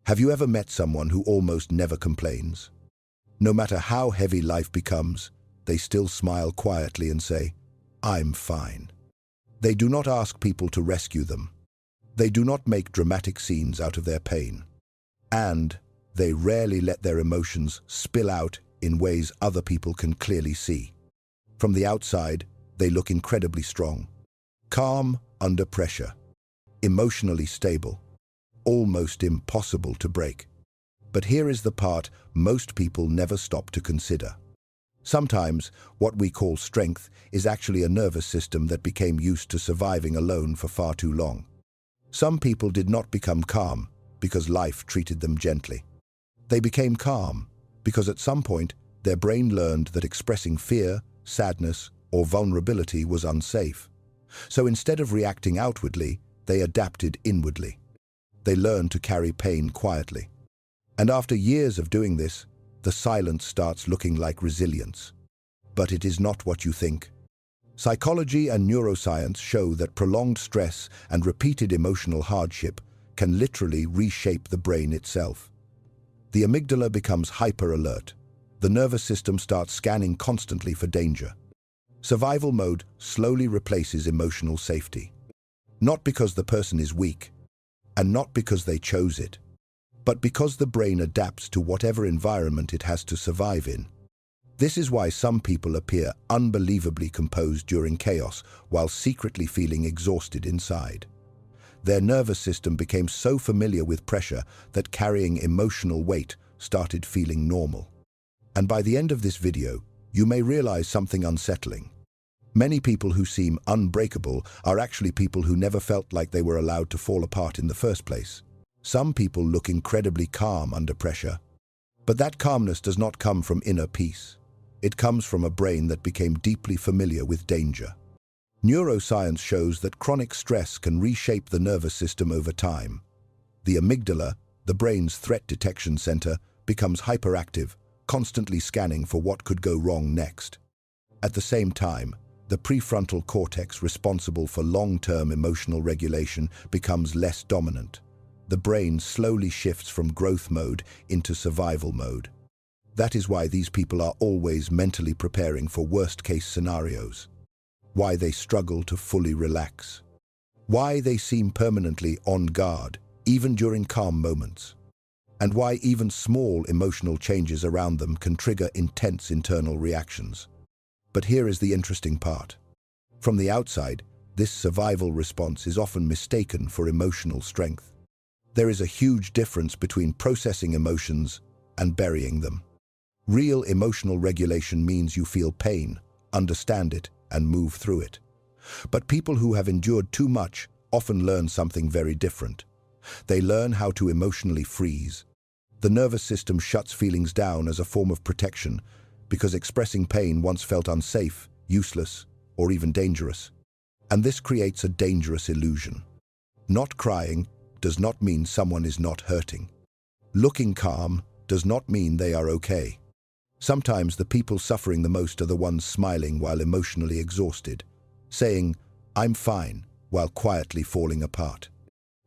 Have you ever met someone who almost never complains? No matter how heavy life becomes, they still smile quietly and say, "I'm fine." They do not ask people to rescue them. They do not make dramatic scenes out of their pain. And they rarely let their emotions spill out in ways other people can clearly see. From the outside, they look incredibly strong, calm under pressure, emotionally stable, almost impossible to break. But here is the part most people never stop to consider. Sometimes, what we call strength is actually a nervous system that became used to surviving alone for far too long. Some people did not become calm because life treated them gently. They became calm because at some point their brain learned that expressing fear, sadness, or vulnerability was unsafe. So instead of reacting outwardly, they adapted inwardly. They learned to carry pain quietly. And after years of doing this, the silence starts looking like resilience. But it is not what you think. Psychology and neuroscience show that prolonged stress and repeated emotional hardship can literally reshape the brain itself. The amygdala becomes hyper-alert. The nervous system starts scanning constantly for danger. Survival mode slowly replaces emotional safety. Not because the person is weak, and not because they chose it, but because the brain adapts to whatever environment it has to survive in. This is why some people appear unbelievably composed during chaos while secretly feeling exhausted inside. Their nervous system became so familiar with pressure that carrying emotional weight started feeling normal. And by the end of this video, you may realize something unsettling. Many people who seem unbreakable are actually people who never felt like they were allowed to fall apart in the first place. Some people look incredibly calm under pressure, but that calmness does not come from inner peace. It comes from a brain that became deeply familiar with danger. Neuroscience shows that chronic stress can reshape the nervous system over time. The amygdala, the brain's threat detection center, becomes hyperactive, constantly scanning for what could go wrong next. At the same time, the prefrontal cortex, responsible for long-term emotional regulation, becomes less dominant. The brain slowly shifts from growth mode into survival mode. That is why these people are always mentally preparing for worst-case scenarios. Why they struggle to fully relax. Why they seem permanently on guard, even during calm moments. And why even small emotional changes around them can trigger intense internal reactions. But here is the interesting part. From the outside, this survival response is often mistaken for emotional strength. There is a huge difference between processing emotions and burying them. Real emotional regulation means you feel pain, understand it, and move through it. But people who have endured too much often learn something very different. They learn how to emotionally freeze. The nervous system shuts feelings down as a form of protection because expressing pain once felt unsafe, useless, or even dangerous. And this creates a dangerous illusion. Not crying does not mean someone is not hurting. Looking calm does not mean they are okay. Sometimes the people suffering the most are the ones smiling while emotionally exhausted, saying, "I'm fine," while quietly falling apart.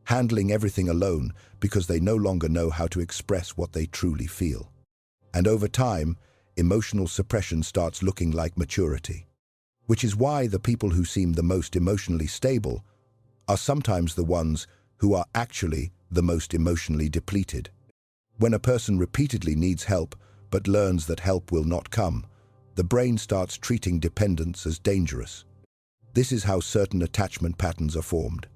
Handling everything alone because they no longer know how to express what they truly feel. And over time, emotional suppression starts looking like maturity. Which is why the people who seem the most emotionally stable are sometimes the ones who are actually the most emotionally depleted. When a person repeatedly needs help but learns that help will not come, the brain starts treating dependence as dangerous. This is how certain attachment patterns are formed.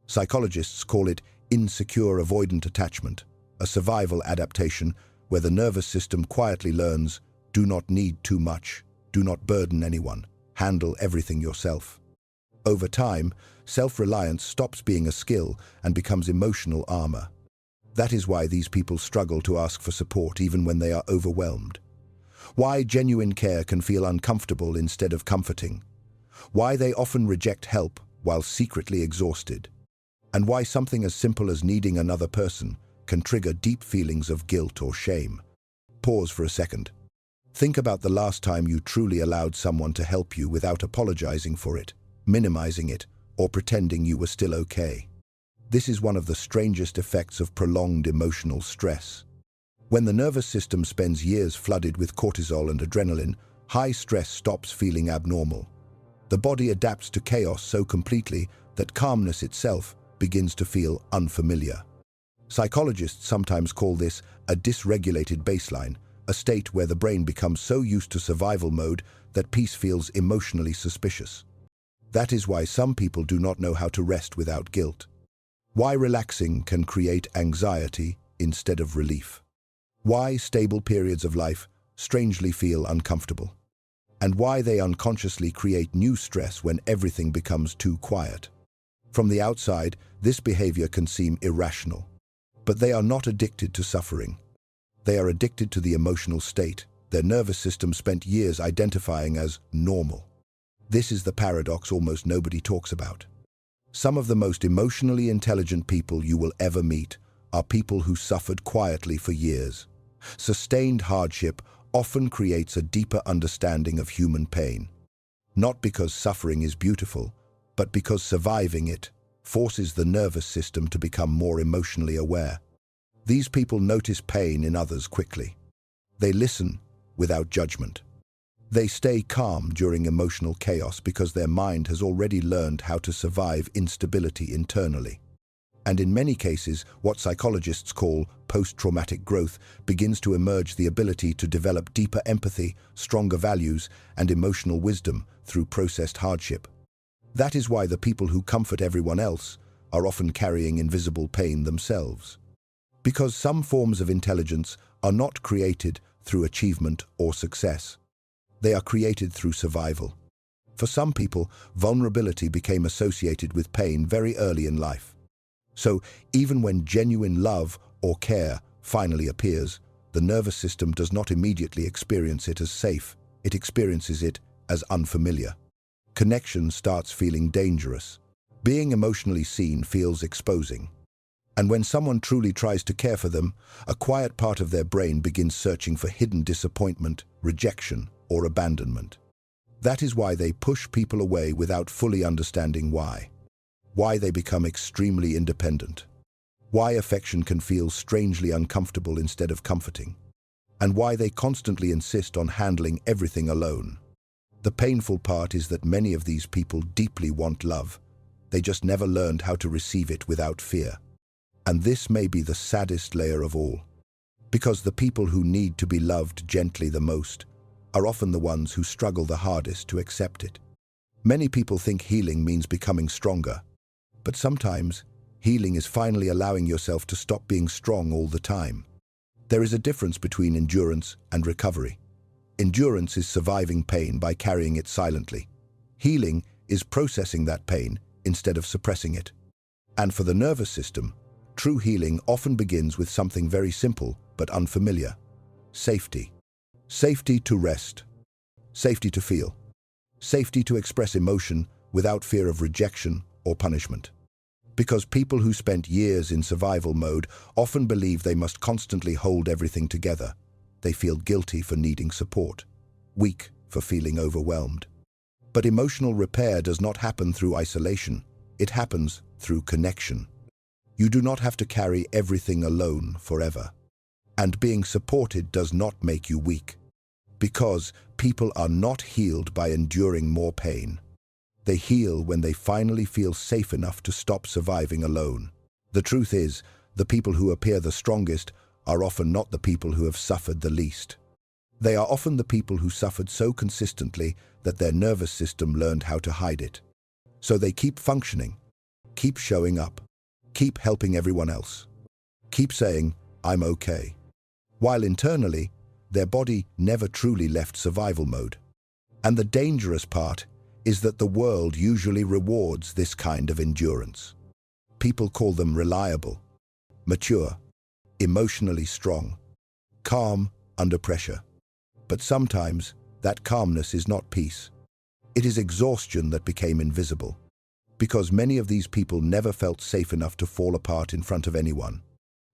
Psychologists call it insecure avoidant attachment, a survival adaptation where the nervous system quietly learns, do not need too much, do not burden anyone, handle everything yourself. Over time, self-reliance stops being a skill and becomes emotional armor. That is why these people struggle to ask for support even when they are overwhelmed. Why genuine care can feel uncomfortable instead of comforting. Why they often reject help while secretly exhausted. And why something as simple as needing another person can trigger deep feelings of guilt or shame. Pause for a second. Think about the last time you truly allowed someone to help you without apologizing for it, minimizing it, or pretending you were still okay. This is one of the strangest effects of prolonged emotional stress. When the nervous system spends years flooded with cortisol and adrenaline, high stress stops feeling abnormal. The body adapts to chaos so completely that calmness itself begins to feel unfamiliar. Psychologists sometimes call this a dysregulated baseline, a state where the brain becomes so used to survival mode that peace feels emotionally suspicious. That is why some people do not know how to rest without guilt. Why relaxing can create anxiety instead of relief. Why stable periods of life strangely feel uncomfortable. And why they unconsciously create new stress when everything becomes too quiet. From the outside, this behavior can seem irrational. But they are not addicted to suffering. They are addicted to the emotional state their nervous system spent years identifying as normal. This is the paradox almost nobody talks about. Some of the most emotionally intelligent people you will ever meet are people who suffered quietly for years. Sustained hardship often creates a deeper understanding of human pain. Not because suffering is beautiful, but because surviving it forces the nervous system to become more emotionally aware. These people notice pain in others quickly. They listen without judgment. They stay calm during emotional chaos because their mind has already learned how to survive instability internally. And in many cases, what psychologists call post-traumatic growth begins to emerge, the ability to develop deeper empathy, stronger values, and emotional wisdom through processed hardship. That is why the people who comfort everyone else are often carrying invisible pain themselves. Because some forms of intelligence are not created through achievement or success. They are created through survival. For some people, vulnerability became associated with pain very early in life. So, even when genuine love or care finally appears, the nervous system does not immediately experience it as safe. It experiences it as unfamiliar. Connection starts feeling dangerous. Being emotionally seen feels exposing. And when someone truly tries to care for them, a quiet part of their brain begins searching for hidden disappointment, rejection, or abandonment. That is why they push people away without fully understanding why. Why they become extremely independent. Why affection can feel strangely uncomfortable instead of comforting. And why they constantly insist on handling everything alone. The painful part is that many of these people deeply want love. They just never learned how to receive it without fear. And this may be the saddest layer of all. Because the people who need to be loved gently the most are often the ones who struggle the hardest to accept it. Many people think healing means becoming stronger. But sometimes, healing is finally allowing yourself to stop being strong all the time. There is a difference between endurance and recovery. Endurance is surviving pain by carrying it silently. Healing is processing that pain instead of suppressing it. And for the nervous system, true healing often begins with something very simple but unfamiliar. Safety. Safety to rest. Safety to feel. Safety to express emotion without fear of rejection or punishment. Because people who spent years in survival mode often believe they must constantly hold everything together. They feel guilty for needing support, weak for feeling overwhelmed. But emotional repair does not happen through isolation. It happens through connection. You do not have to carry everything alone forever. And being supported does not make you weak. Because people are not healed by enduring more pain. They heal when they finally feel safe enough to stop surviving alone. The truth is, the people who appear the strongest are often not the people who have suffered the least. They are often the people who suffered so consistently that their nervous system learned how to hide it. So they keep functioning, keep showing up, keep helping everyone else, keep saying, "I'm okay," while internally, their body never truly left survival mode. And the dangerous part is that the world usually rewards this kind of endurance. People call them reliable, mature, emotionally strong, calm under pressure. But sometimes, that calmness is not peace. It is exhaustion that became invisible. Because many of these people never felt safe enough to fall apart in front of anyone.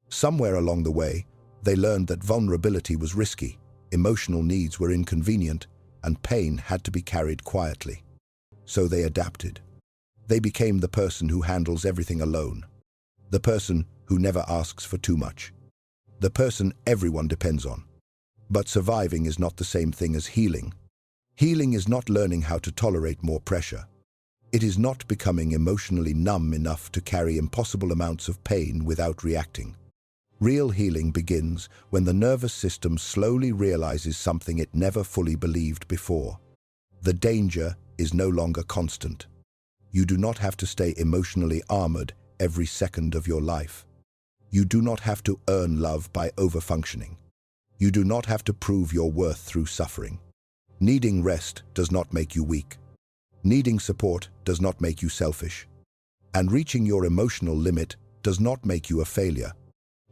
Somewhere along the way, they learned that vulnerability was risky, emotional needs were inconvenient, and pain had to be carried quietly. So they adapted. They became the person who handles everything alone. The person who never asks for too much. The person everyone depends on. But surviving is not the same thing as healing. Healing is not learning how to tolerate more pressure. It is not becoming emotionally numb enough to carry impossible amounts of pain without reacting. Real healing begins when the nervous system slowly realizes something it never fully believed before. The danger is no longer constant. You do not have to stay emotionally armored every second of your life. You do not have to earn love by overfunctioning. You do not have to prove your worth through suffering. Needing rest does not make you weak. Needing support does not make you selfish. And reaching your emotional limit does not make you a failure.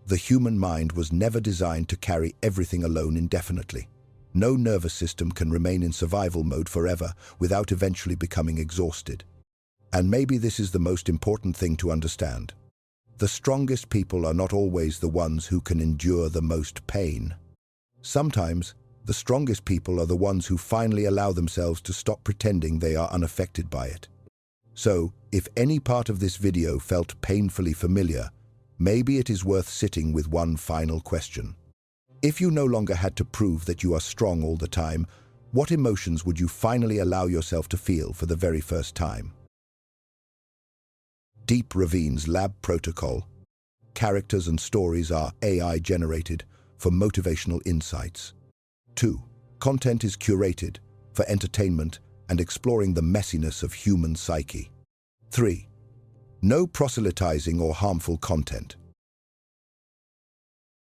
The human mind was never designed to carry everything alone indefinitely. No nervous system can remain in survival mode forever without eventually becoming exhausted. And maybe this is the most important thing to understand. The strongest people are not always the ones who can endure the most pain. Sometimes, the strongest people are the ones who finally allow themselves to stop pretending they are unaffected by it. So, if any part of this video felt painfully familiar, maybe it is worth sitting with one final question. If you no longer had to prove that you are strong all the time, what emotions would you finally allow yourself to feel for the very first time? Deep Ravine's lab protocol. Characters and stories are AI-generated for motivational insights. 2. Content is curated for entertainment and exploring the messiness of human psyche. 3. No proselytizing or harmful content.